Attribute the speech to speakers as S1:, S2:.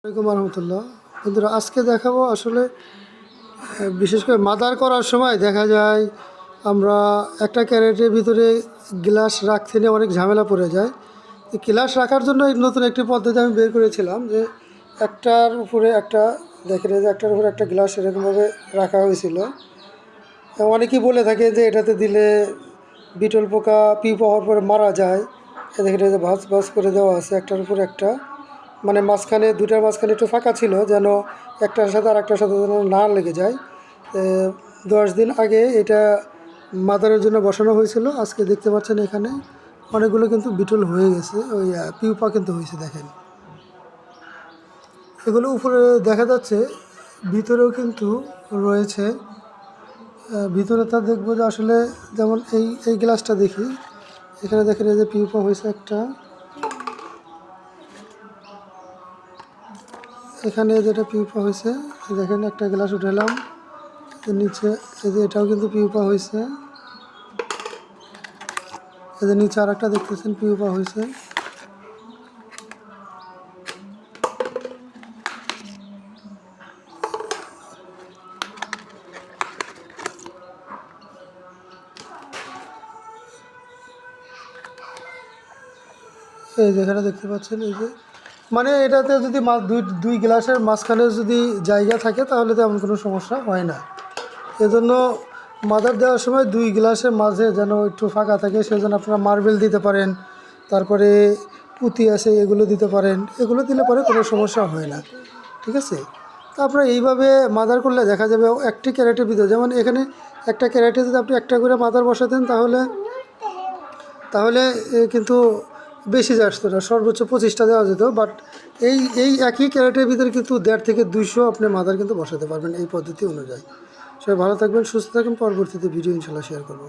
S1: আসসালামু আলাইকুম রহমতুল্লাহ। বন্ধুরা, আজকে দেখাবো আসলে বিশেষ করে মাদার করার সময় দেখা যায় আমরা একটা ক্যারেটের ভিতরে গ্লাস রাখতে নিয়ে অনেক ঝামেলা পড়ে যায়। গ্লাস রাখার জন্য এই নতুন একটি পদ্ধতি আমি বের করেছিলাম যে একটার উপরে একটা, দেখেন এই যে একটার উপরে একটা গ্লাস এরকমভাবে রাখা হয়েছিল। অনেকেই বলে থাকে যে এটাতে দিলে বিটল পোকা পিঁপড়া হওয়ার পরে মারা যায়। দেখেন এই যে ভাঁজ ভাঁজ করে দেওয়া আছে একটার উপর একটা, মানে মাঝখানে দুটার মাঝখানে একটু ফাঁকা ছিল যেন একটার সাথে আর একটার সাথে যেন না লেগে যায়। 10 দিন আগে এটা মাদারের জন্য বসানো হয়েছিল। আজকে দেখতে পাচ্ছেন এখানে অনেকগুলো কিন্তু বিটল হয়ে গেছে, ওই পিউপা কিন্তু হয়েছে। দেখেন এগুলো উপরে দেখা যাচ্ছে, ভিতরেও কিন্তু রয়েছে। ভিতরে তা দেখবো যে আসলে যেমন এই এই গ্লাসটা দেখি, এখানে দেখেন এই যে পিউপা হয়েছে একটা, এখানে যেটা পিউপা হয়েছে দেখেন একটা গ্লাস উঠালাম, নিচে এই যে এটাও কিন্তু পিউপা হয়েছে, এই যে নিচে আর একটা দেখতেছেন পিউপা হয়েছে। এই যেখানে দেখতে পাচ্ছেন এই যে, মানে এটাতে যদি দুই গ্লাসের মাঝখানে যদি জায়গা থাকে তাহলে তো এমন কোনো সমস্যা হয় না। এজন্য মাদার দেওয়ার সময় দুই গ্লাসের মাঝে যেন একটু ফাঁকা থাকে, সেজন্য আপনারা মার্বেল দিতে পারেন, তারপরে পুঁতি আছে এগুলো দিতে পারেন, এগুলো দিলে পরে কোনো সমস্যা হয় না। ঠিক আছে, তো আপনারা এইভাবে মাদার করলে দেখা যাবে একটি ক্যারেটের ভিতরে, যেমন এখানে একটা ক্যারেটে যদি আপনি একটা করে মাদার বসাতেন তাহলে তাহলে কিন্তু বেশি আসতো না, সর্বোচ্চ 25টা দেওয়া যেত। বাট এই একই ক্যারেটের ভিতরে কিন্তু 1.5 থেকে 200 আপনি মাদার কিন্তু বসাতে পারবেন এই পদ্ধতি অনুযায়ী। সবাই ভালো থাকবেন, সুস্থ থাকবেন। পরবর্তীতে ভিডিও ইনশাল্লাহ শেয়ার করব।